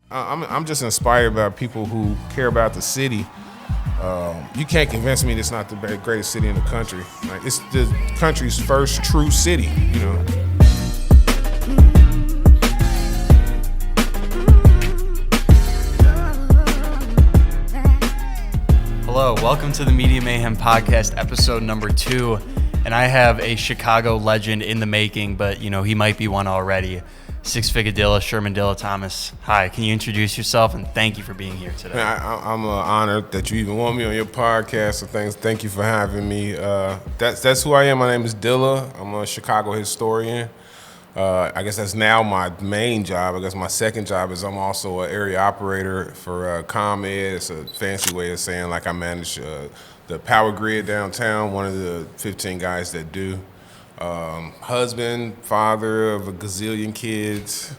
I'm just inspired by people who care about the city. You can't convince me it's not the greatest city in the country. Like, it's the country's first true city, you know. Hello, welcome to the Media Mayhem podcast, episode number 2. And I have a Chicago legend in the making, but you know, he might be one already. 6FiggaDilla, Sherman Dilla Thomas. Hi, can you introduce yourself, and thank you for being here today. Man, I'm honored that you even want me on your podcast, so thank you for having me. That's who I am. My name is Dilla. I'm a Chicago historian. I guess that's now my main job. I guess my second job is I'm also an area operator for ComEd. It's a fancy way of saying like I manage the power grid downtown, one of the 15 guys that do. Husband, father of a gazillion kids,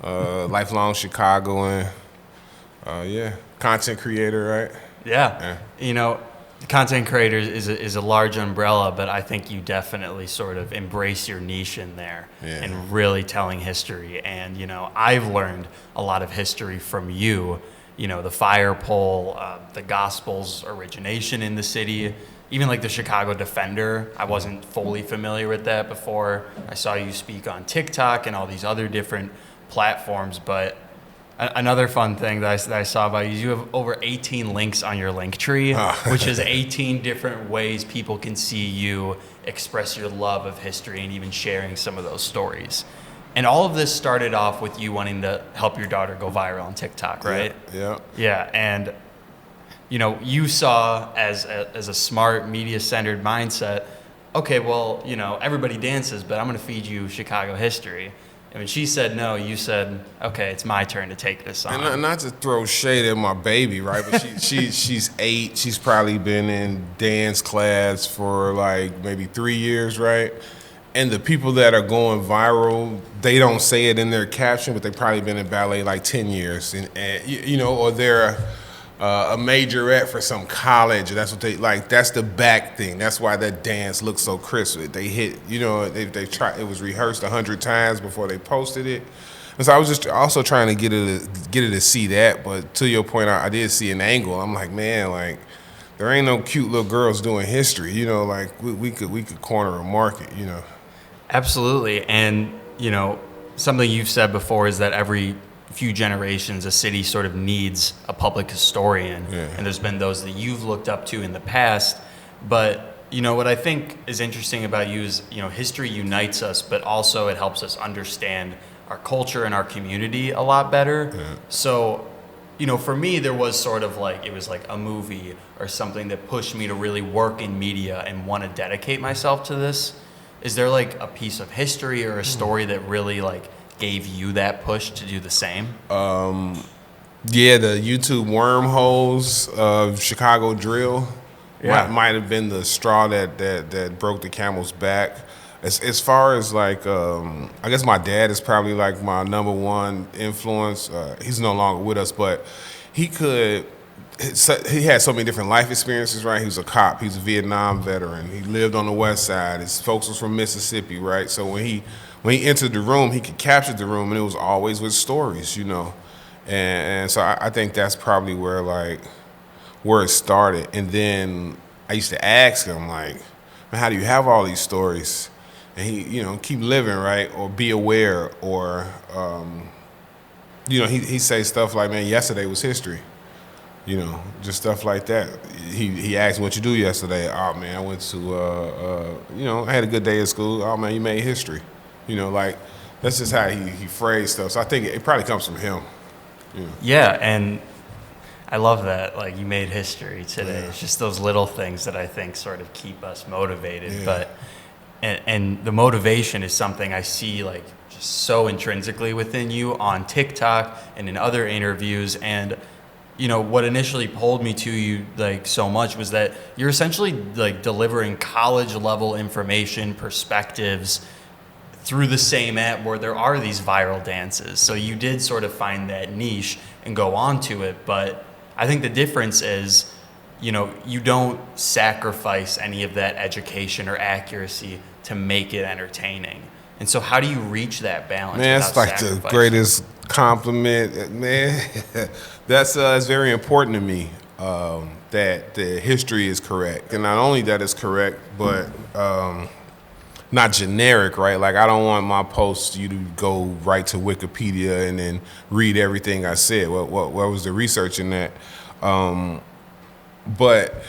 lifelong Chicagoan, content creator, right? Yeah. You know, content creator is a large umbrella, but I think you definitely sort of embrace your niche in there and really telling history. And, you know, I've learned a lot of history from you, you know, the fire pole, the gospel's origination in the city, even like the Chicago Defender. I wasn't fully familiar with that before I saw you speak on TikTok and all these other different platforms. But another fun thing that I saw about you is you have over 18 links on your link tree, which is 18 different ways people can see you express your love of history and even sharing some of those stories. And all of this started off with you wanting to help your daughter go viral on TikTok, right? Yeah, and you know, you saw as a smart media-centered mindset, okay, well, you know, everybody dances, but I'm going to feed you Chicago history. And when she said no, you said, okay, it's my turn to take this on. And not to throw shade at my baby, right? But she's 8. She's probably been in dance class for like maybe 3 years, right? And the people that are going viral, they don't say it in their caption, but they've probably been in ballet like 10 years. And you know, or they're a majorette for some college. That's what they like. That's the back thing. That's why that dance looks so crisp. They hit, you know, they try. It was rehearsed 100 times before they posted it. And so I was just also trying to get it to see that. But to your point, I did see an angle. I'm like, man, like there ain't no cute little girls doing history. You know, like we could corner a market. You know. Absolutely, and you know, something you've said before is that every few generations a city sort of needs a public historian, and there's been those that you've looked up to in the past. But you know what I think is interesting about you is, you know, history unites us, but also it helps us understand our culture and our community a lot better. So you know, for me, there was sort of like, it was like a movie or something that pushed me to really work in media and want to dedicate myself to this. Is there like a piece of history or a story that really like gave you that push to do the same? Yeah, the YouTube wormholes of Chicago drill might have been the straw that broke the camel's back. As far as like, I guess my dad is probably like my number one influence. He's no longer with us, but he had so many different life experiences, right? He was a cop. He's a Vietnam veteran. He lived on the West Side. His folks was from Mississippi, right? So when he entered the room, he could capture the room, and it was always with stories, you know. And so I think that's probably where it started. And then I used to ask him, like, man, how do you have all these stories? And he, you know, keep living, right? Or be aware. Or, you know, he say stuff like, man, yesterday was history. You know, just stuff like that. He asked me, what you do yesterday? Oh, man, I went to, you know, I had a good day at school. Oh, man, you made history. You know, like, that's just how he phrased stuff. So I think it probably comes from him. You know? Yeah, and I love that. Like, you made history today. Yeah. It's just those little things that I think sort of keep us motivated. Yeah. But and the motivation is something I see, like, just so intrinsically within you on TikTok and in other interviews. And you know, what initially pulled me to you like so much was that you're essentially like delivering college level information, perspectives through the same app where there are these viral dances. So you did sort of find that niche and go on to it. But I think the difference is, you know, you don't sacrifice any of that education or accuracy to make it entertaining. And so how do you reach that balance? Man, it's like the greatest compliment, man. That's very important to me, that the history is correct. And not only that it's correct, but not generic, right? Like, I don't want my post, you to go right to Wikipedia and then read everything I said. What was the research in that? But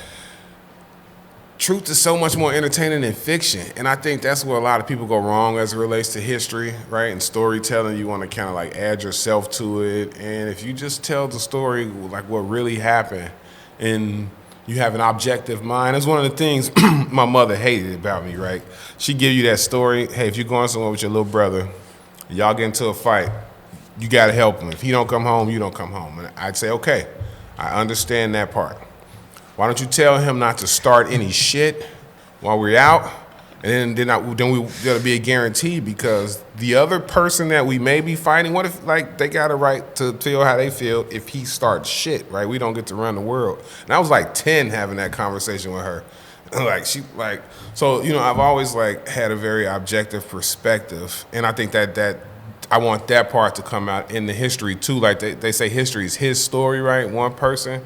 truth is so much more entertaining than fiction. And I think that's where a lot of people go wrong as it relates to history, right? And storytelling, you want to kind of like add yourself to it. And if you just tell the story, like what really happened, and you have an objective mind. That's one of the things my mother hated about me, right? She'd give you that story. Hey, if you're going somewhere with your little brother, y'all get into a fight, you got to help him. If he don't come home, you don't come home. And I'd say, okay, I understand that part. Why don't you tell him not to start any shit while we're out? And then there'll be a guarantee, because the other person that we may be fighting, what if like they got a right to feel how they feel if he starts shit, right? We don't get to run the world. And I was like 10 having that conversation with her. So, you know, I've always like had a very objective perspective. And I think that I want that part to come out in the history too. Like they say history is his story, right? One person.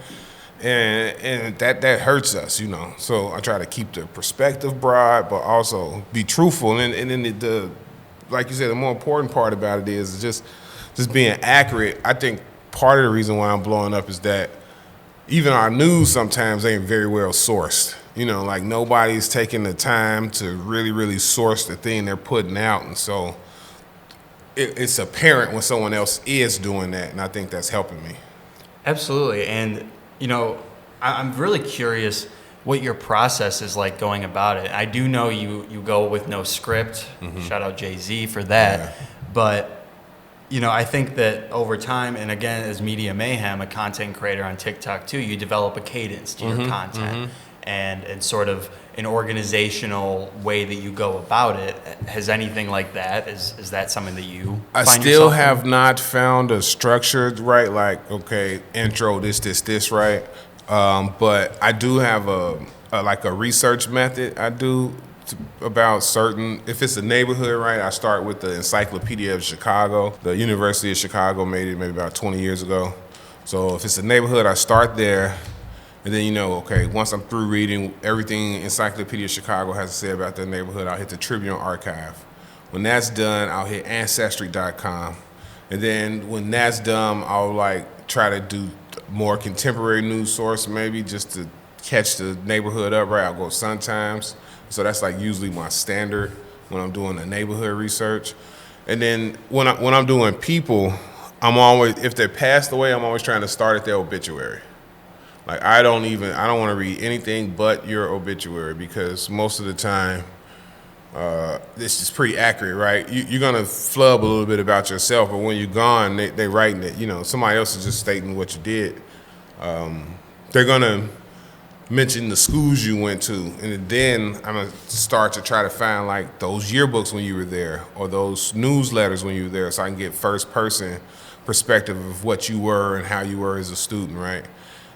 And that hurts us, you know. So I try to keep the perspective broad, but also be truthful. And then the like you said, the more important part about it is just being accurate. I think part of the reason why I'm blowing up is that even our news sometimes ain't very well sourced. You know, like nobody's taking the time to really, really source the thing they're putting out. And so it's apparent when someone else is doing that, and I think that's helping me. Absolutely. And you know, I'm really curious what your process is like going about it. I do know you go with no script. Mm-hmm. Shout out Jay-Z for that. Yeah. But, you know, I think that over time, and again, as Media Mayhem, a content creator on TikTok too, you develop a cadence to your content and sort of an organizational way that you go about it. Has anything like that? Is that something that you I still have not found a structured, right? Like, okay, intro, this, right? But I do have a research method I do about certain, if it's a neighborhood, right, I start with the Encyclopedia of Chicago. The University of Chicago made it maybe about 20 years ago. So if it's a neighborhood, I start there. And then, you know, okay, once I'm through reading everything Encyclopedia of Chicago has to say about that neighborhood, I'll hit the Tribune Archive. When that's done, I'll hit Ancestry.com. And then when that's done, I'll like try to do more contemporary news source, maybe just to catch the neighborhood up, right? I'll go Sun Times. So that's like usually my standard when I'm doing the neighborhood research. And then when I'm doing people, I'm always, if they're passed away, I'm always trying to start at their obituary. Like, I don't want to read anything but your obituary, because most of the time, this is pretty accurate, right? You're going to flub a little bit about yourself, but when you're gone, they writing it, you know, somebody else is just stating what you did. They're going to mention the schools you went to, and then I'm going to start to try to find, like, those yearbooks when you were there, or those newsletters when you were there, so I can get first-person perspective of what you were and how you were as a student, right?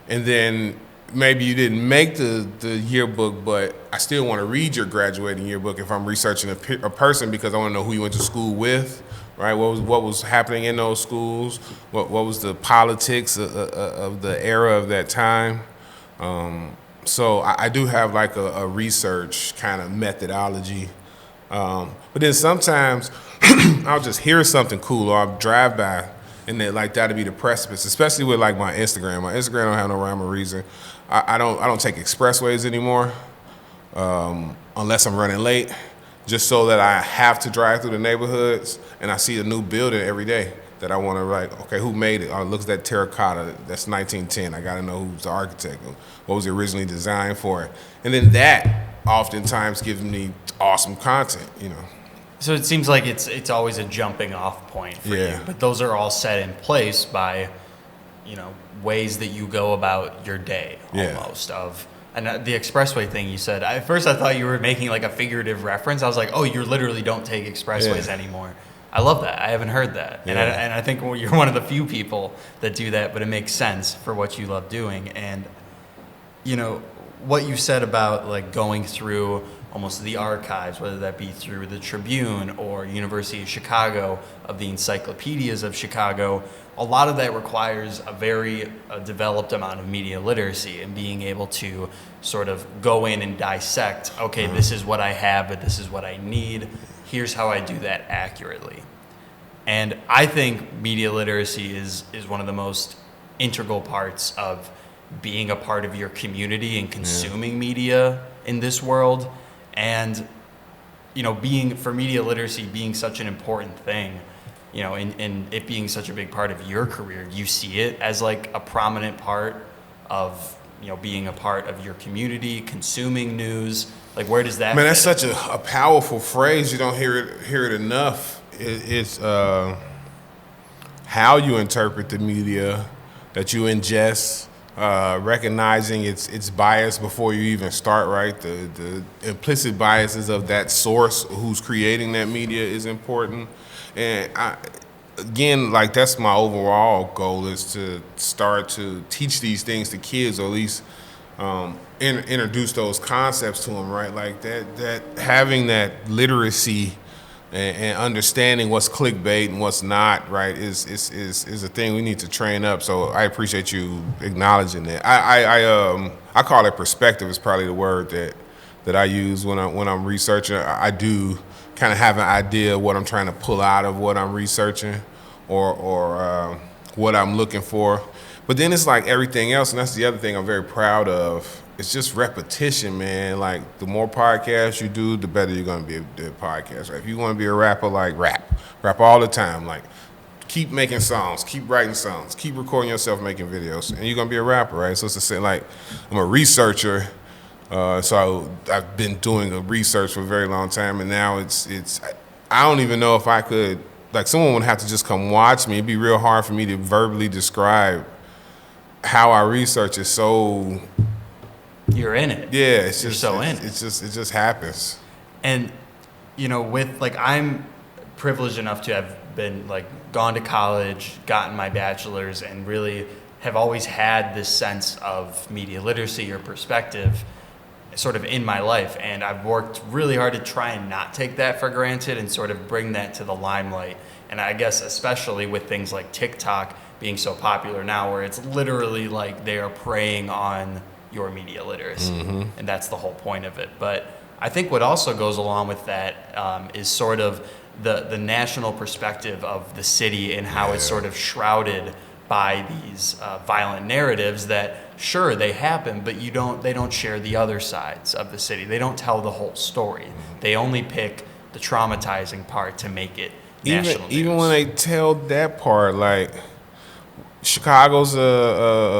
And then maybe you didn't make the yearbook, but I still want to read your graduating yearbook if I'm researching a person, because I want to know who you went to school with, right? What was happening in those schools? What was the politics of the era of that time? So I do have like a research kind of methodology. But then sometimes I'll just hear something cool, or I'll drive by, and then like that'll be the precipice, especially with like my Instagram. My Instagram don't have no rhyme or reason. I don't take expressways anymore unless I'm running late, just so that I have to drive through the neighborhoods and I see a new building every day that I want to like, okay, who made it? Oh, it looks like terracotta. That's 1910. I got to know who's the architect. What was it originally designed for? And then that oftentimes gives me awesome content, you know. So it seems like it's always a jumping off point for you, but those are all set in place by, you know, ways that you go about your day almost of. And the expressway thing you said, at first I thought you were making like a figurative reference. I was like, oh, you literally don't take expressways anymore. I love that. I haven't heard that. And I think you're one of the few people that do that, but it makes sense for what you love doing. And, you know, what you said about like going through almost the archives, whether that be through the Tribune or University of Chicago, of the encyclopedias of Chicago. A lot of that requires a very developed amount of media literacy and being able to sort of go in and dissect, okay, this is what I have, but this is what I need. Here's how I do that accurately. And I think media literacy is one of the most integral parts of being a part of your community and consuming media in this world. And, you know, for media literacy being such an important thing, you know, and it being such a big part of your career, you see it as like a prominent part of, you know, being a part of your community, consuming news. Like, where does that? Man, that's such a powerful phrase. You don't hear it enough. It's how you interpret the media that you ingest. Recognizing its bias before you even start, right? The implicit biases of that source who's creating that media is important. And again, like, that's my overall goal, is to start to teach these things to kids, or at least introduce those concepts to them, right? Like that having that literacy and understanding what's clickbait and what's not, right, is a thing we need to train up. So I appreciate you acknowledging that. I call it perspective is probably the word that I use when I'm researching. I do kind of have an idea of what I'm trying to pull out of what I'm researching, or what I'm looking for. But then it's like everything else, and that's the other thing I'm very proud of. It's just repetition, man. Like, the more podcasts you do, the better you're gonna be at the podcast. Right? If you want to be a rapper, like, rap all the time. Like, keep making songs, keep writing songs, keep recording yourself making videos, and you're gonna be a rapper, right? So it's the same. Like, I'm a researcher, so I've been doing a research for a very long time, and now it's. I don't even know if I could. Like, someone would have to just come watch me. It'd be real hard for me to verbally describe how I research is so. You're in it. Yeah, it's You're just so in. It just happens. And, you know, with, like, I'm privileged enough to have been, like, gone to college, gotten my bachelor's, and really have always had this sense of media literacy or perspective sort of in my life. And I've worked really hard to try and not take that for granted and sort of bring that to the limelight. And I guess especially with things like TikTok being so popular now, where it's literally like they are preying on your media literacy. And that's the whole point of it. But I think what also goes along with that is sort of the national perspective of the city and how it's sort of shrouded by these violent narratives that, sure, they happen, but they don't share the other sides of the city. They don't tell the whole story. They only pick the traumatizing part to make it national news. Even when they tell that part, like, Chicago's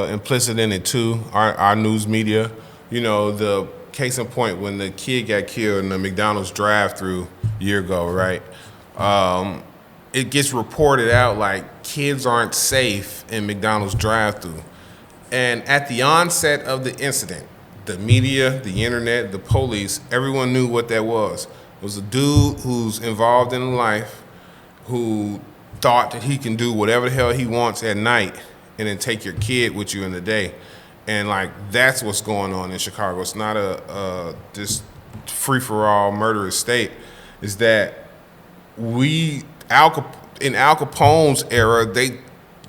implicit in it too, our news media. You know, the case in point, when the kid got killed in the McDonald's drive-thru a year ago, right? It gets reported out like kids aren't safe in McDonald's drive-thru. And at the onset of the incident, the media, the internet, the police, everyone knew what that was. It was a dude who's involved in life who thought that he can do whatever the hell he wants at night and then take your kid with you in the day. And, like, that's what's going on in Chicago. It's not this free-for-all murderous state. Is that in Al Capone's era, they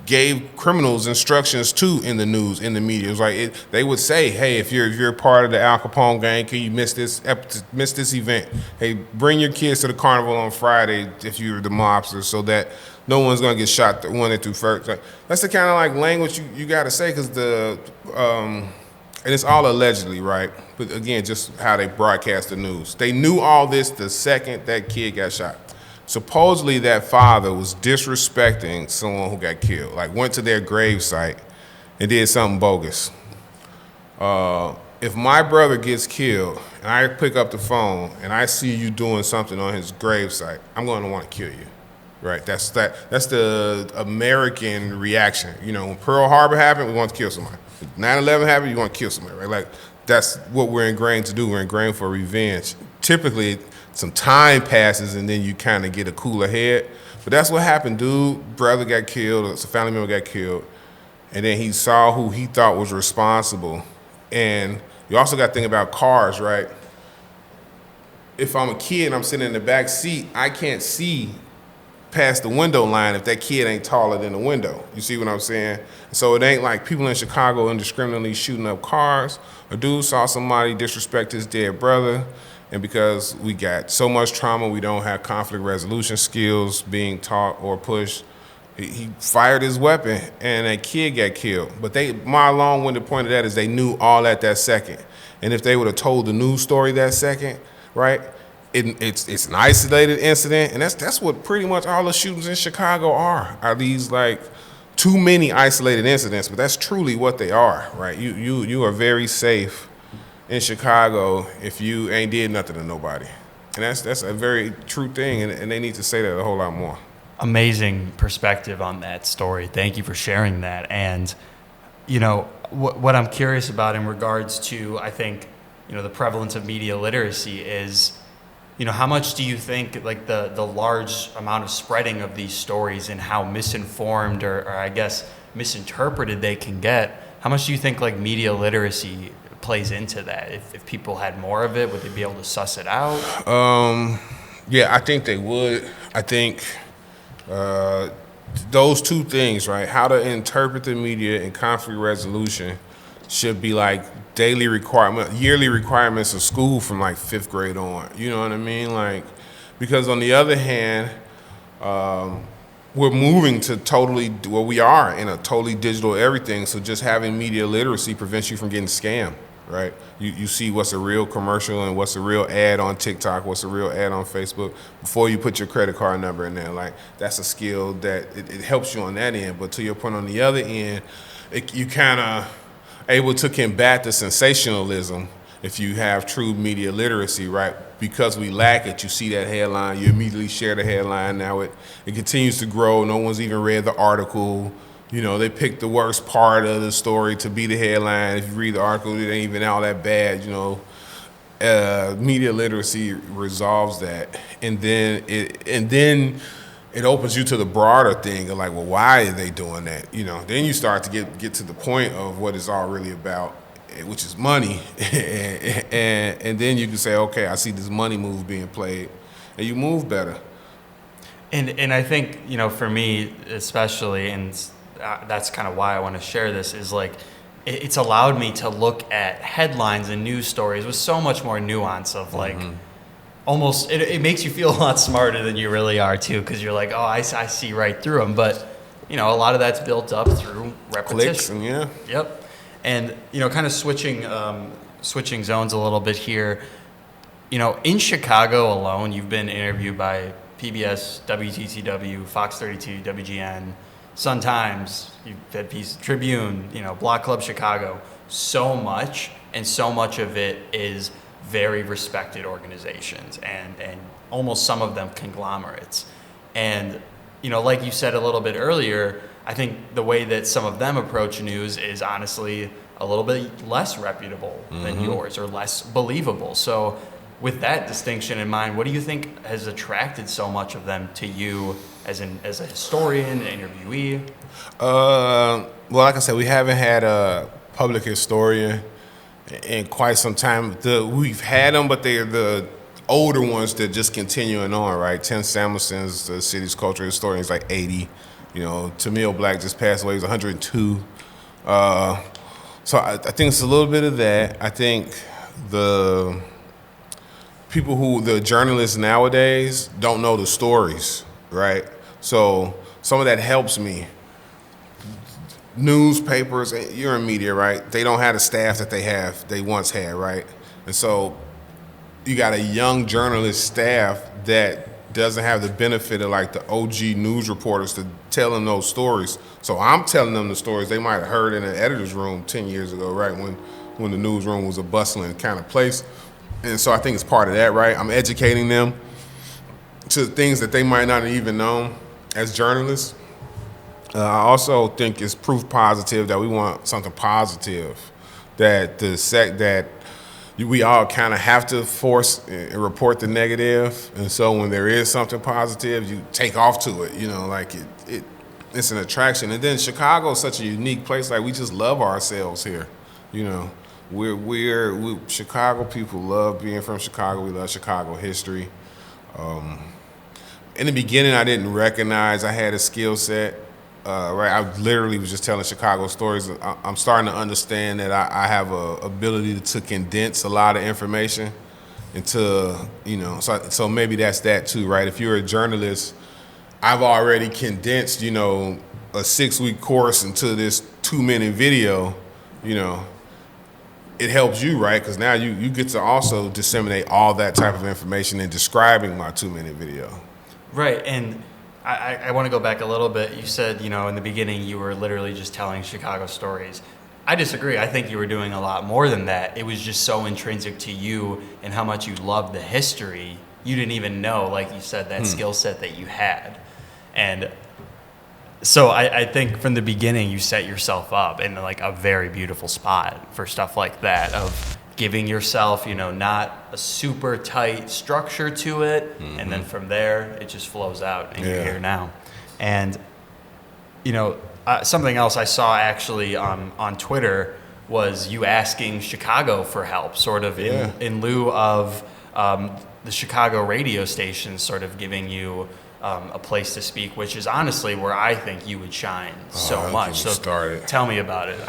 gave criminals instructions too in the news, in the media. It was like they would say, "Hey, if you're part of the Al Capone gang, can you miss this event? Hey, bring your kids to the carnival on Friday if you're the mobster, so that no one's gonna get shot one through first." Like, that's the kind of, like, language you got to say, because and it's all allegedly, right? But again, just how they broadcast the news. They knew all this the second that kid got shot. Supposedly that father was disrespecting someone who got killed, like went to their gravesite and did something bogus. If my brother gets killed and I pick up the phone and I see you doing something on his gravesite, I'm going to want to kill you, right? That's the American reaction. You know, when Pearl Harbor happened, we want to kill somebody. 9/11 happened, you want to kill somebody, right? Like, that's what we're ingrained to do. We're ingrained for revenge. Typically, some time passes and then you kind of get a cooler head. But that's what happened, dude. Brother got killed, a family member got killed, and then he saw who he thought was responsible. And you also got to think about cars, right? if I'm a kid and I'm sitting in the back seat, I can't see past the window line if that kid ain't taller than the window. You see what I'm saying? So it ain't like people in Chicago indiscriminately shooting up cars. A dude saw somebody disrespect his dead brother, and because we got so much trauma, we don't have conflict resolution skills being taught or pushed. He fired his weapon, and a kid got killed. But my long-winded point of that is they knew all at that second. And if they would have told the news story that second, right? It's an isolated incident, and that's what pretty much all the shootings in Chicago are these like too many isolated incidents, but that's truly what they are, right? You are very safe in Chicago if you ain't did nothing to nobody, and that's a very true thing, and they need to say that a whole lot more. Amazing perspective on that story. Thank you for sharing that. And you know what I'm curious about in regards to, I think, you know, the prevalence of media literacy is, you know, how much do you think like the large amount of spreading of these stories and how misinformed or I guess misinterpreted they can get, how much do you think like media literacy plays into that? If people had more of it, would they be able to suss it out? Yeah, I think they would. I think those two things, right? How to interpret the media and conflict resolution should be like yearly requirements of school from like 5th grade on. You know what I mean? Like, because on the other hand, we're moving to we are in a totally digital everything. So just having media literacy prevents you from getting scammed, right? You see what's a real commercial and what's a real ad on TikTok, what's a real ad on Facebook before you put your credit card number in there. Like, that's a skill that it helps you on that end. But to your point on the other end, you kind of able to combat the sensationalism if you have true media literacy, right? Because we lack it, you see that headline, you immediately share the headline. Now it continues to grow. No one's even read the article. You know, they picked the worst part of the story to be the headline. If you read the article, it ain't even all that bad, you know. Media literacy resolves that. And then it opens you to the broader thing of like, well, why are they doing that? You know, then you start to get to the point of what it's all really about, which is money. and then you can say, okay, I see this money move being played, and you move better. And I think, you know, for me especially, and that's kind of why I want to share this, is like it's allowed me to look at headlines and news stories with so much more nuance of like, almost, it makes you feel a lot smarter than you really are too, because you're like, oh, I see right through them. But, you know, a lot of that's built up through repetition. Clicks, and yeah. Yep. And, you know, kind of switching zones a little bit here. You know, in Chicago alone, you've been interviewed by PBS, WTTW, Fox 32, WGN, Sun-Times, you've had piece Tribune, you know, Block Club Chicago. So much, and so much of it is very respected organizations and almost some of them conglomerates. And, you know, like you said a little bit earlier, I think the way that some of them approach news is honestly a little bit less reputable than yours, or less believable. So with that distinction in mind, what do you think has attracted so much of them to you as a historian, an interviewee? Well, like I said, we haven't had a public historian in quite some time. We've had them, but they're the older ones that just continuing on, right? Tim Samuelson's the city's cultural historian is like 80. You know, Tamil Black just passed away, he's 102. So I think it's a little bit of that. I think the journalists nowadays don't know the stories, right? So some of that helps me. Newspapers, you're in media, right? They don't have the staff that they once had, right? And so you got a young journalist staff that doesn't have the benefit of like the OG news reporters to tell them those stories. So I'm telling them the stories they might have heard in an editor's room 10 years ago, right? When the newsroom was a bustling kind of place. And so I think it's part of that, right? I'm educating them to things that they might not have even known as journalists. I also think it's proof positive that we want something positive, that that we all kind of have to force and report the negative, and so when there is something positive, you take off to it. You know, like it's an attraction. And then Chicago is such a unique place. Like, we just love ourselves here. You know, we Chicago people love being from Chicago. We love Chicago history. In the beginning, I didn't recognize I had a skill set. Right, I literally was just telling Chicago stories. I'm starting to understand that I have a ability to condense a lot of information into, so maybe that's that too, right? If you're a journalist, I've already condensed, a 6-week course into this 2-minute video, it helps you, right? Because now you get to also disseminate all that type of information in describing my 2-minute video. Right, and I want to go back a little bit. You said, in the beginning you were literally just telling Chicago stories. I disagree. I think you were doing a lot more than that. It was just so intrinsic to you and how much you loved the history. You didn't even know, like you said, that skill set that you had. And so I think from the beginning you set yourself up in like a very beautiful spot for stuff like that, of giving yourself, not a super tight structure to it, and then from there it just flows out, and you're here now. And something else I saw actually on Twitter was you asking Chicago for help, sort of in lieu of the Chicago radio stations sort of giving you a place to speak, which is honestly where I think you would shine so much. So tell me about it.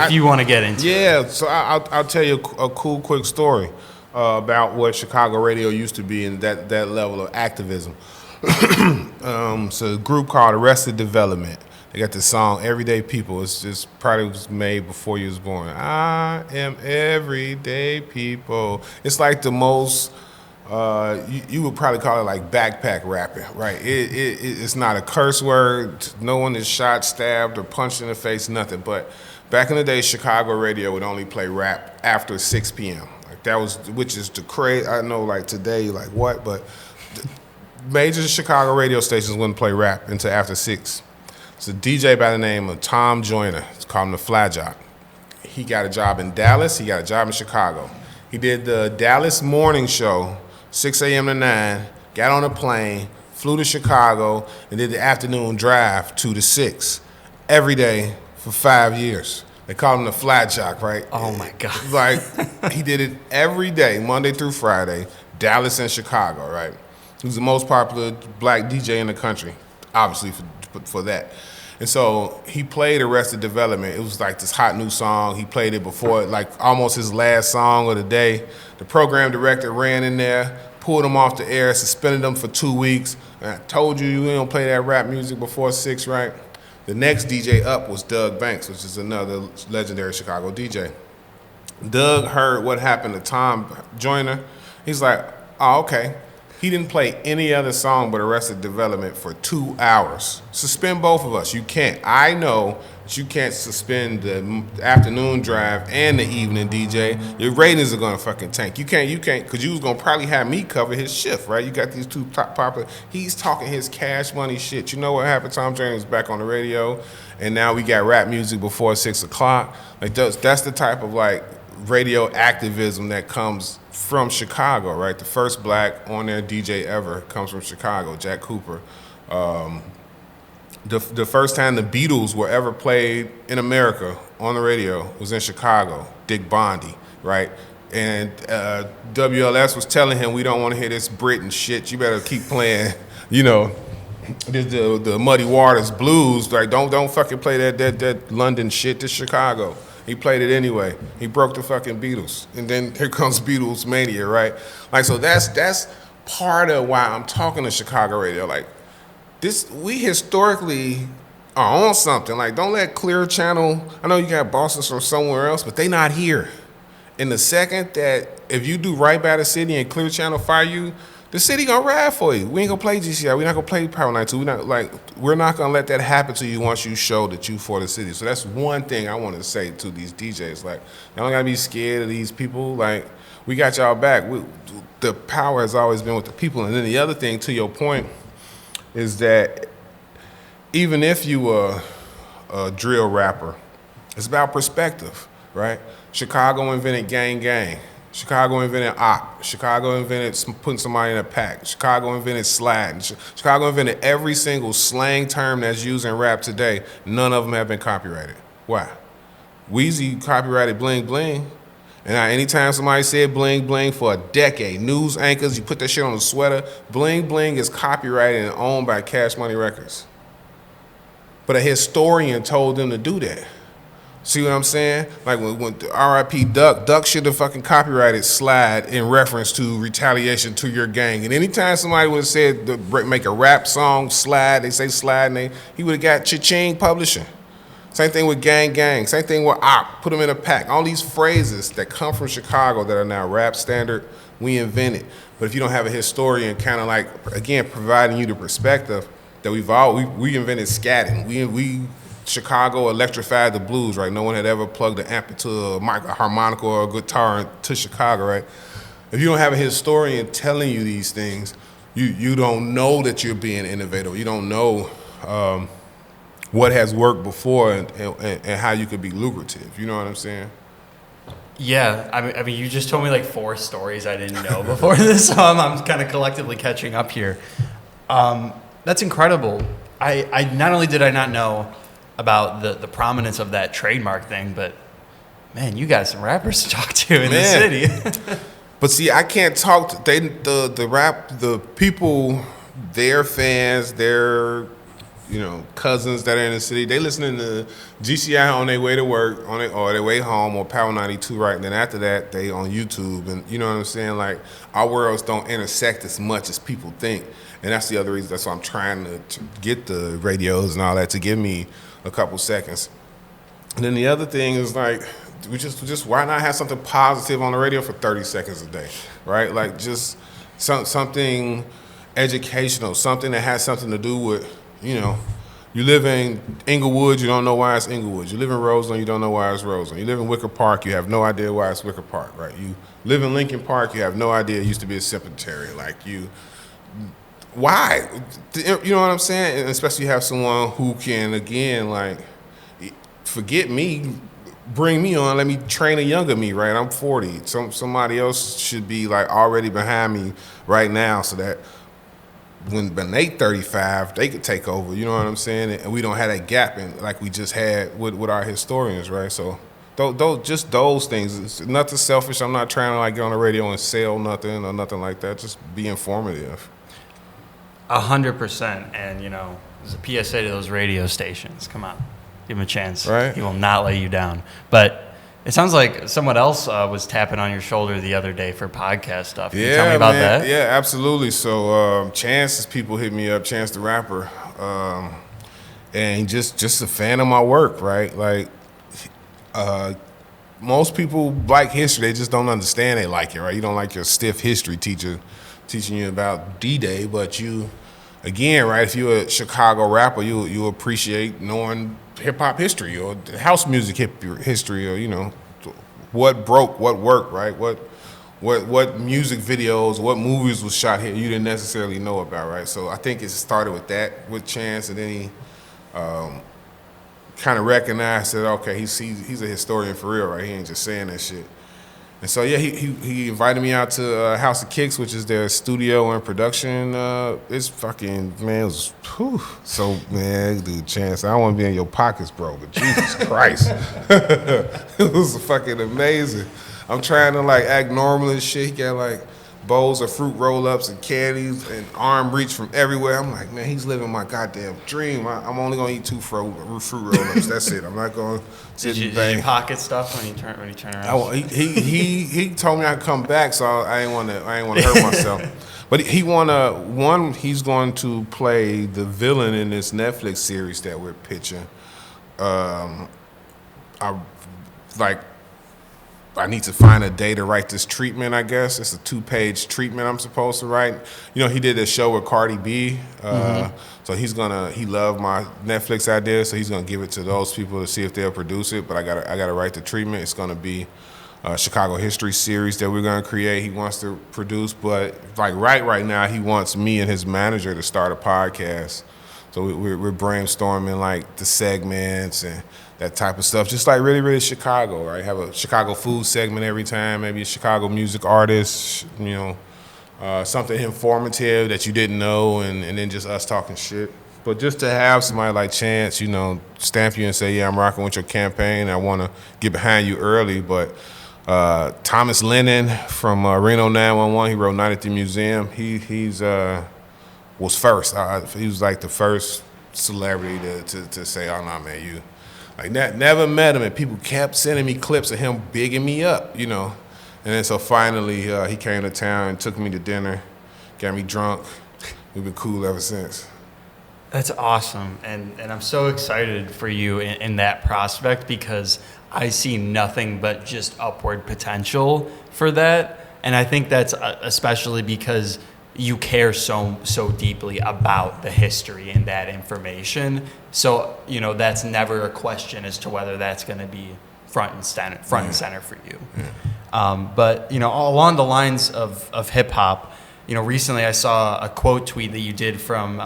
If you want to get into it. Yeah, so I'll tell you a cool, quick story about what Chicago radio used to be in that level of activism. So a group called Arrested Development. They got this song, Everyday People. It's just probably was made before you was born. I am everyday people. It's like the most... you would probably call it like backpack rapping, right? It's not a curse word. No one is shot, stabbed, or punched in the face, nothing. But back in the day, Chicago radio would only play rap after 6 p.m. Like that was, which is the crazy. I know, like today, like what? But major Chicago radio stations wouldn't play rap until after 6. It's a DJ by the name of Tom Joyner. It's called him the Fly Jock. He got a job in Dallas. He got a job in Chicago. He did the Dallas morning show. 6 a.m. to 9, got on a plane, flew to Chicago, and did the afternoon drive 2 to 6 every day for 5 years. They called him the Fly Jock, right? Oh, my God. Like, he did it every day, Monday through Friday, Dallas and Chicago, right? He was the most popular black DJ in the country, obviously, for that. And so he played Arrested Development. It was like this hot new song. He played it before, like almost his last song of the day. The program director ran in there, pulled him off the air, suspended him for 2 weeks. And I told you don't play that rap music before 6, right? The next DJ up was Doug Banks, which is another legendary Chicago DJ. Doug heard what happened to Tom Joyner. He's like, oh, okay. He didn't play any other song but Arrested Development for 2 hours. Suspend both of us. You can't. I know that you can't suspend the afternoon drive and the evening DJ. Your ratings are gonna fucking tank. You can't, because you was gonna probably have me cover his shift, right? You got these two top popular. He's talking his Cash Money shit. You know what happened? Tom Joyner was back on the radio, and now we got rap music before 6 o'clock. Like that's the type of like radio activism that comes from Chicago, right? The first black on-air DJ ever comes from Chicago, Jack Cooper. The first time the Beatles were ever played in America on the radio was in Chicago, Dick Bondi, right? And WLS was telling him, we don't want to hear this Britain shit. You better keep playing, the Muddy Waters blues. Like, don't fucking play that London shit. This Chicago. He played it anyway. He broke the fucking Beatles. And then here comes Beatles mania, right? Like, so that's part of why I'm talking to Chicago radio. Like, we historically are on something. Like, don't let Clear Channel, I know you got bosses from somewhere else, but they not here. In the second that if you do right by the city and Clear Channel fire you, the city gonna ride for you. We ain't gonna play GCI. We're not gonna play Power 92. We're not gonna let that happen to you once you show that you for the city. So that's one thing I want to say to these DJs. Like, y'all don't gotta be scared of these people. Like, we got y'all back. The power has always been with the people. And then the other thing, to your point, is that even if you were a drill rapper, it's about perspective, right? Chicago invented gang. Chicago invented op. Chicago invented putting somebody in a pack. Chicago invented sliding. Chicago invented every single slang term that's used in rap today. None of them have been copyrighted. Why? Weezy copyrighted Bling Bling. And anytime somebody said Bling Bling for a decade, news anchors, you put that shit on a sweater, Bling Bling is copyrighted and owned by Cash Money Records. But a historian told them to do that. See what I'm saying? Like when R.I.P. Duck should have fucking copyrighted Slide in reference to retaliation to your gang. And anytime somebody would have said to make a rap song, Slide, they say Slide, and he would have got Cha-Ching Publishing. Same thing with Gang. Same thing with Op. Put them in a pack. All these phrases that come from Chicago that are now rap standard, we invented. But if you don't have a historian kind of like, again, providing you the perspective that we invented scatting. We Chicago electrified the blues, right? No one had ever plugged an amp into a harmonica or a guitar to Chicago, right? If you don't have a historian telling you these things, you don't know that you're being innovative. You don't know what has worked before and how you could be lucrative. You know what I'm saying? Yeah, I mean, you just told me like 4 stories I didn't know before this, so I'm kind of collectively catching up here. That's incredible. I not only did I not know about the prominence of that trademark thing, but man, you got some rappers to talk to in the city. But see, I can't talk to the people, their fans, their cousins that are in the city. They listening to GCI on their way to work, or their way home, or Power 92, right? And then after that, they on YouTube, and you know what I'm saying? Like, our worlds don't intersect as much as people think, and that's the other reason. That's why I'm trying to get the radios and all that to give me a couple seconds. And then the other thing is like, we just why not have something positive on the radio for 30 seconds a day, right? Like just something educational, something that has something to do with, you live in Inglewood, you don't know why it's Inglewood. You live in Roseland, you don't know why it's Roseland. You live in Wicker Park, you have no idea why it's Wicker Park, right? You live in Lincoln Park, you have no idea it used to be a cemetery. Why? You know what I'm saying? And especially you have someone who can, again, like, forget me, bring me on, let me train a younger me, right? I'm 40. Somebody else should be, like, already behind me right now so that when they 35, they could take over, you know what I'm saying? And we don't have that gap in like we just had with our historians, right? So just those things. It's nothing selfish. I'm not trying to like get on the radio and sell nothing or nothing like that. Just be informative. 100%. And, there's a PSA to those radio stations. Come on. Give them a chance. Right. He will not let you down. But it sounds like someone else was tapping on your shoulder the other day for podcast stuff. Can you tell me about that? Yeah, absolutely. So Chance's people hit me up, Chance the Rapper, and just a fan of my work, right? Like, most people like history, they just don't understand they like it, right? You don't like your stiff history teacher teaching you about D-Day, but you, again, right, if you're a Chicago rapper, you appreciate knowing hip-hop history or house music history, or what broke, what worked, right? What music videos, what movies was shot here you didn't necessarily know about, right? So I think it started with that, with Chance, and then he kind of recognized that, okay, he's a historian for real, right? He ain't just saying that shit. And so, yeah, he invited me out to House of Kicks, which is their studio and production. It's fucking, man, it was, whew. So, man, dude, Chance, I don't want to be in your pockets, bro, but Jesus Christ. It was fucking amazing. I'm trying to, like, act normal and shit. He got, like, bowls of fruit roll-ups and candies and arm reach from everywhere. I'm like, man, he's living my goddamn dream. I'm only going to eat 2 fruit roll-ups. That's it. I'm not going to sit and bang. Did you pocket stuff when you turn around? He told me I'd come back, so I ain't want to hurt myself. But he's going to play the villain in this Netflix series that we're pitching. I need to find a day to write this treatment, I guess. It's a 2-page treatment I'm supposed to write. He did a show with Cardi B. So he loved my Netflix idea, so he's gonna give it to those people to see if they'll produce it. But I gotta write the treatment. It's gonna be a Chicago history series that we're gonna create. He wants to produce, but like right now he wants me and his manager to start a podcast. So we're brainstorming like the segments and that type of stuff, just like really, really Chicago, right? Have a Chicago food segment every time, maybe a Chicago music artist, something informative that you didn't know, and then just us talking shit. But just to have somebody like Chance, you know, stamp you and say, yeah, I'm rocking with your campaign. I want to get behind you early. But Thomas Lennon from Reno 911, he wrote Night at the Museum. He's was first. He was like the first celebrity to say, oh, no, man, you. Like, never met him, and people kept sending me clips of him bigging me up, you know. And then so finally he came to town and took me to dinner, got me drunk. We've been cool ever since. That's awesome, and I'm so excited for you in that prospect, because I see nothing but just upward potential for that, and I think that's especially because you care so deeply about the history and that information. So, you know, that's never a question as to whether that's going to be front and center for you. Yeah. But, you know, along the lines of hip hop, you know, recently I saw a quote tweet that you did from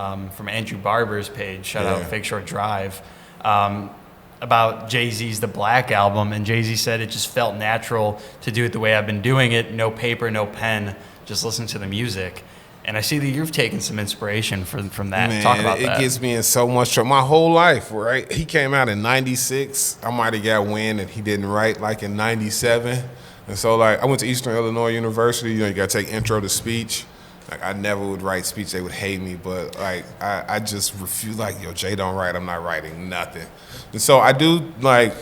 Andrew Barber's page, shout out Fake Short Drive, about Jay-Z's The Black Album, and Jay-Z said it just felt natural to do it the way I've been doing it, no paper, no pen, just listen to the music. And I see that you've taken some inspiration from that. Man, talk about that. It gets me in so much trouble. My whole life, right? He came out in 96. I might have got wind that he didn't write like in 97. And so like I went to Eastern Illinois University. You know, you got to take intro to speech. Like I never would write speech. They would hate me. But like I just refuse. Like, yo, Jay don't write. I'm not writing nothing. And so I do like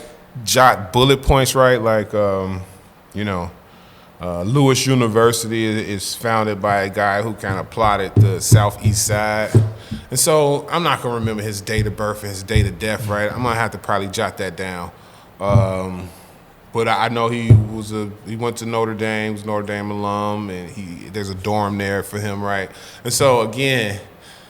jot bullet points, right? Like, you know, Lewis University is founded by a guy who kind of plotted the Southeast Side. And so I'm not going to remember his date of birth and his date of death, right? I'm going to have to probably jot that down. But I know he went to Notre Dame, was Notre Dame alum, and there's a dorm there for him, right? And so again,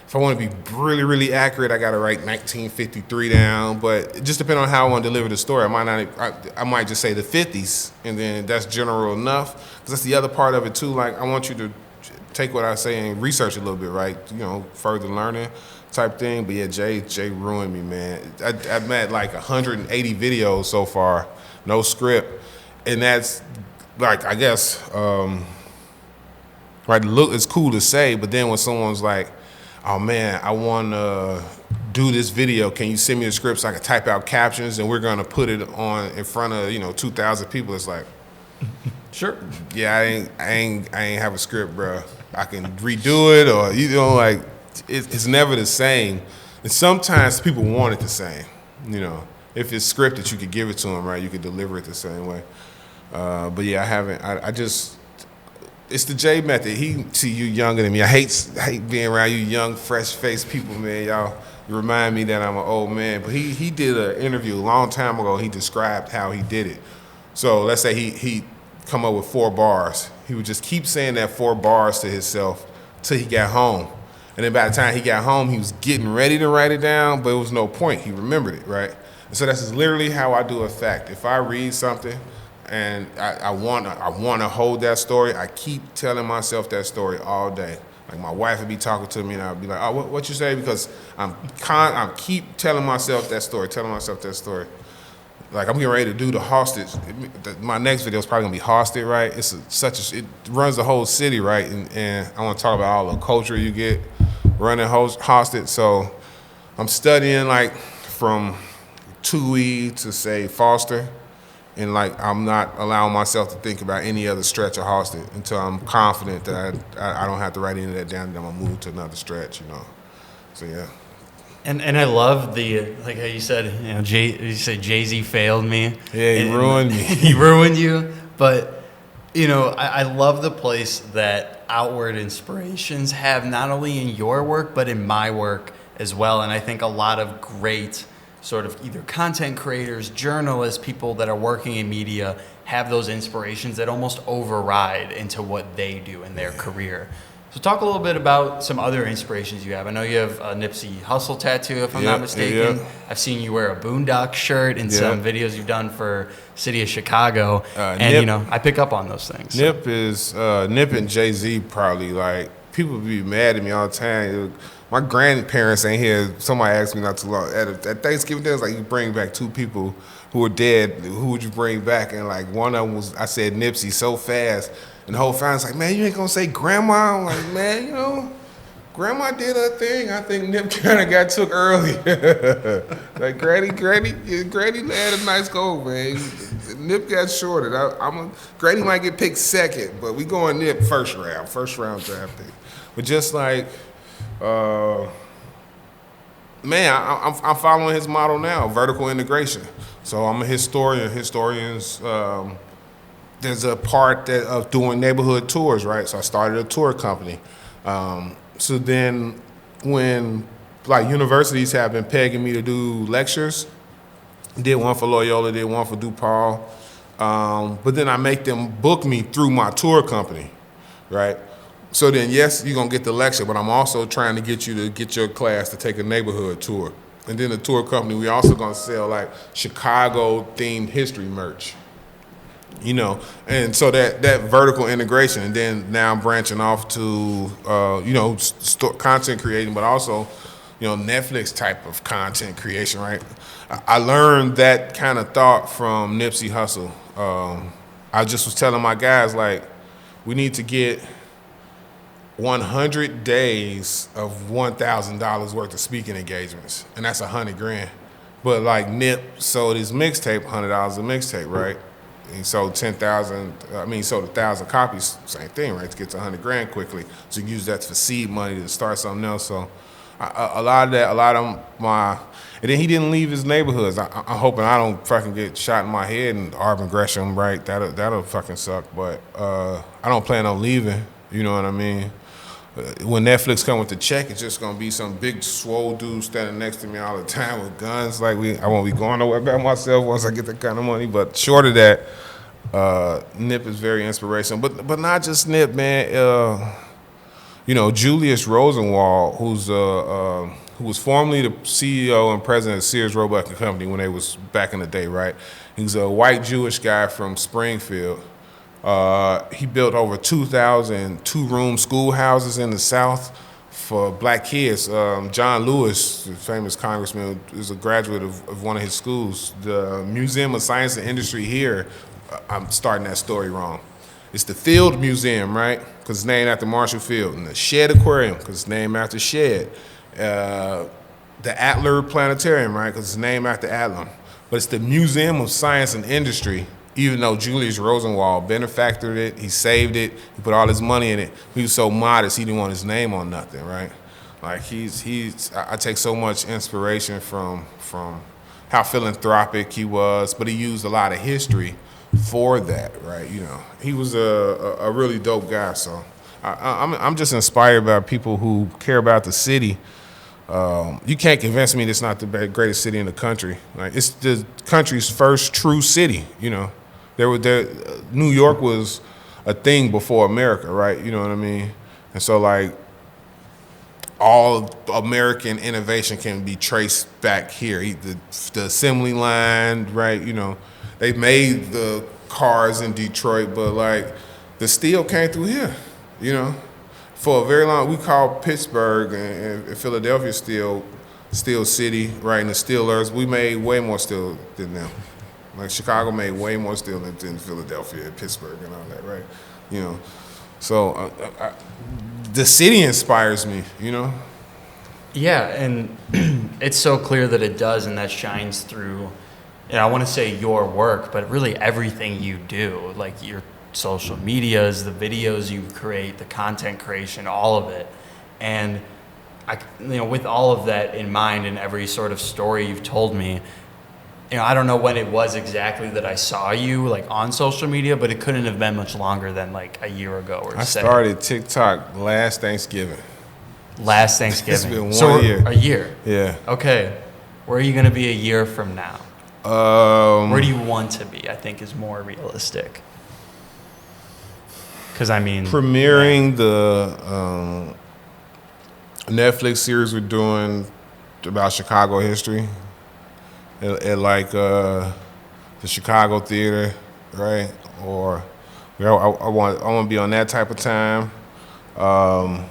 if I want to be really, really accurate, I got to write 1953 down. But it just depends on how I want to deliver the story. I might just say the 50s, and then that's general enough. Because that's the other part of it too. Like I want you to take what I say and research a little bit, right? You know, further learning type thing. But yeah, Jay ruined me, man. I've met like 180 videos so far, no script, and that's like I guess right. Look, it's cool to say, but then when someone's like, oh man, I want to do this video. Can you send me the script so I can type out captions and we're gonna put it on in front of 2,000 people? It's like, sure. Yeah, I ain't have a script, bro. I can redo it, or like it's never the same. And sometimes people want it the same. You know, if it's scripted, you could give it to them, right? You could deliver it the same way. But yeah, I haven't. I just. It's the J method. He see you younger than me. I hate being around you young, fresh-faced people, man. Y'all remind me that I'm an old man. But he did an interview a long time ago. He described how he did it. So let's say he come up with 4 bars. He would just keep saying that 4 bars to himself till he got home. And then by the time he got home, he was getting ready to write it down, but it was no point. He remembered it, right? And so that's literally how I do a fact. If I read something, and I want to hold that story, I keep telling myself that story all day. Like my wife would be talking to me, and I'd be like, "Oh, what you say?" Because I'm keep telling myself that story. Like I'm getting ready to do the hostage. My next video is probably gonna be hostage, right? It runs the whole city, right? And I want to talk about all the culture you get running hostage. So I'm studying like from Tui to say Foster. And like I'm not allowing myself to think about any other stretch of Halsted until I'm confident that I don't have to write any of that down. Then I'm gonna move to another stretch, So yeah. And I love like how you said, you said Jay-Z failed me. Yeah, he ruined me. He ruined you. But I love the place that outward inspirations have, not only in your work but in my work as well. And I think a lot of great sort of either content creators, journalists, people that are working in media have those inspirations that almost override into what they do in their career. So talk a little bit about some other inspirations you have. I know you have a Nipsey Hussle tattoo, if I'm not mistaken. I've seen you wear a Boondock shirt in some videos you've done for City of Chicago. And, I pick up on those things. Nip and Jay-Z probably, like, people be mad at me all the time. My grandparents ain't here. Somebody asked me not too long. At Thanksgiving Day, it was like, you bring back 2 people who are dead. Who would you bring back? And, like, one of them was, I said Nipsey so fast. And the whole family's like, man, you ain't gonna say grandma? I'm like, man, Grandma did her thing. I think Nip kind of got took early. Like Granny had a nice goal, man. Nip got shorted. Granny might get picked second, but we going Nip first round draft pick. But just like, man, I'm following his model now, vertical integration. So I'm a historian. Historians, there's a part of doing neighborhood tours, right? So I started a tour company. So then when like universities have been pegging me to do lectures, did one for Loyola, did one for DePaul, but then I make them book me through my tour company, right? So then, yes, you're gonna get the lecture, but I'm also trying to get you to get your class to take a neighborhood tour. And then the tour company, we also gonna sell like Chicago-themed history merch. You know, and so that vertical integration, and then now I'm branching off to, content creating, but also, Netflix type of content creation, right? I learned that kind of thought from Nipsey Hussle. I just was telling my guys, like, we need to get 100 days of $1,000 worth of speaking engagements, and that's $100,000. But like Nip sold his mixtape, $100 a mixtape, right? He sold 1,000 copies, same thing, right? To get to $100,000 quickly. So you use that for seed money to start something else. So a lot of my, and then he didn't leave his neighborhoods. I'm hoping I don't fucking get shot in my head in Auburn Gresham, right? That'll fucking suck. But I don't plan on leaving. You know what I mean? When Netflix come with the check, it's just gonna be some big swole dude standing next to me all the time with guns. Like I won't be going nowhere by myself once I get that kind of money. But short of that, Nip is very inspirational. But not just Nip, man. Julius Rosenwald, who was formerly the CEO and president of Sears Roebuck and Company when they was back in the day, right? He's a white Jewish guy from Springfield. He built over 2,000 two-room schoolhouses in the South for black kids. John Lewis, the famous congressman, is a graduate of one of his schools. The Museum of Science and Industry here, I'm starting that story wrong. It's the Field Museum, right? Because it's named after Marshall Field. And the Shedd Aquarium, because it's named after Shedd. The Adler Planetarium, right? Because it's named after Adler. But it's the Museum of Science and Industry. Even though Julius Rosenwald benefactored it, he saved it, he put all his money in it. He was so modest, he didn't want his name on nothing, right? Like I take so much inspiration from how philanthropic he was, but he used a lot of history for that, right? He was a really dope guy. So I'm just inspired by people who care about the city. You can't convince me it's not the greatest city in the country. Like it's the country's first true city. New York was a thing before America, right? You know what I mean? And so like all American innovation can be traced back here. The assembly line, right? They made the cars in Detroit, but like the steel came through here, For a very long, we called Pittsburgh and Philadelphia Steel City, right? And the Steelers, we made way more steel than them. Like Chicago made way more steel than Philadelphia and Pittsburgh and all that, right? So the city inspires me, Yeah, and it's so clear that it does, and that shines through. I want to say your work, but really everything you do, like your social medias, the videos you create, the content creation, all of it. And with all of that in mind and every sort of story you've told me, I don't know when it was exactly that I saw you like on social media, but it couldn't have been much longer than like a year ago or so. I started TikTok last Thanksgiving. Last Thanksgiving. It's been 1 year. A year. Yeah. Okay. Where are you going to be a year from now? Where do you want to be? I think is more realistic. Because premiering the Netflix series we're doing about Chicago history at like the Chicago Theater, right? Or I want to be on that type of time. I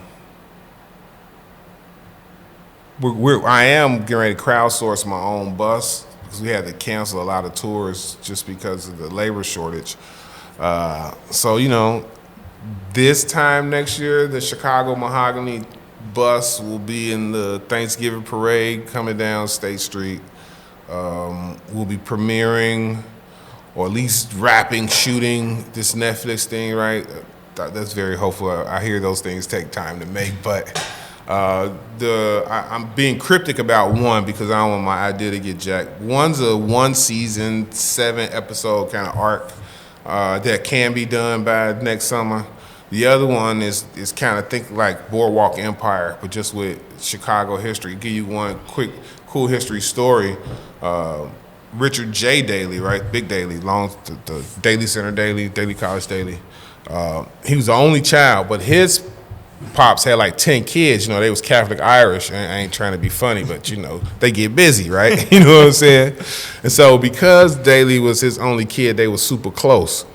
am getting ready to crowdsource my own bus because we had to cancel a lot of tours just because of the labor shortage. So this time next year, the Chicago Mahogany bus will be in the Thanksgiving parade coming down State Street. We'll be premiering, or at least wrapping, shooting this Netflix thing, right? That's very hopeful. I hear those things take time to make, but I'm being cryptic about one because I don't want my idea to get jacked. One's a 1 season, 7-episode kind of arc that can be done by next summer. The other one is kind of think like Boardwalk Empire, but just with Chicago history. Give you one quick, cool history story. Richard J. Daley, right? Big Daley, the Daley Center Daley, Daley College Daley. He was the only child, but his pops had like 10 kids. You know, they was Catholic Irish. I ain't trying to be funny, but you know, they get busy, right? You know what I'm saying? And so because Daley was his only kid, they were super close.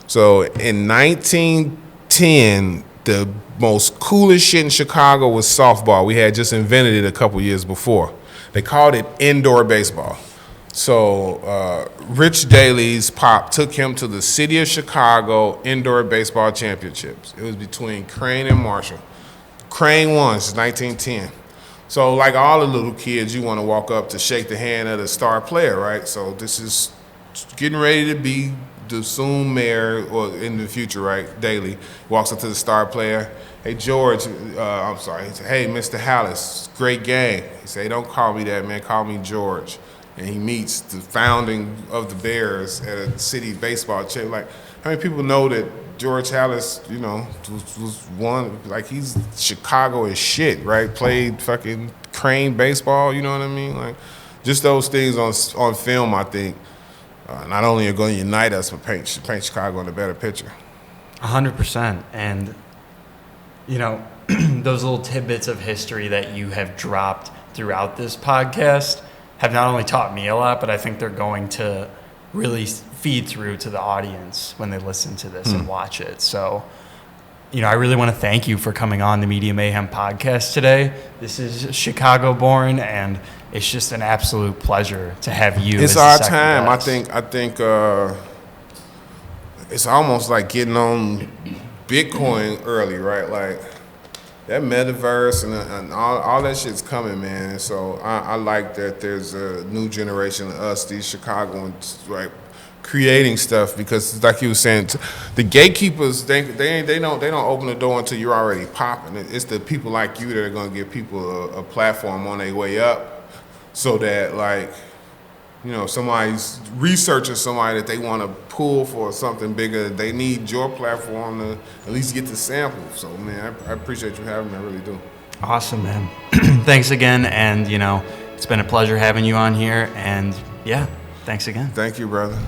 So in 1910, the most coolest shit in Chicago was softball. We had just invented it a couple years before. They called it indoor baseball. So Rich Daley's pop took him to the city of Chicago indoor baseball championships. It was between Crane and Marshall. Crane won since 1910. So like all the little kids, you want to walk up to shake the hand of the star player, right? So this is getting ready to be the soon mayor, or in the future, right? Daley walks up to the star player. Hey, George, I'm sorry. He said, hey, Mr. Hallis, great game. He said, hey, don't call me that, man. Call me George. And he meets the founding of the Bears at a city baseball champ. Like, how many people know that George Hallis, you know, was one, like, he's Chicago as shit, right? Played fucking Crane baseball, you know what I mean? Like, just those things on film, I think, not only are going to unite us, but paint Chicago in a better picture. 100%. And, you know, those little tidbits of history that you have dropped throughout this podcast have not only taught me a lot, but I think they're going to really feed through to the audience when they listen to this and watch it. So, you know, I really want to thank you for coming on the Media Mayhem podcast today. This is Chicago born, and it's just an absolute pleasure to have you. It's our time. I think it's almost like getting on Bitcoin early, right? Like, that metaverse and all that shit's coming, man. And so I like that there's a new generation of us, these Chicagoans, right, creating stuff, because like you were saying, the gatekeepers, they don't open the door until you're already popping. It's the people like you that are gonna give people a platform on their way up, so that, like, you know, somebody's researching somebody that they want to pull for something bigger. They need your platform to at least get the sample. So, man, I appreciate you having me. I really do. Awesome, man. Thanks again. And, you know, it's been a pleasure having you on here. And, yeah, thanks again. Thank you, brother.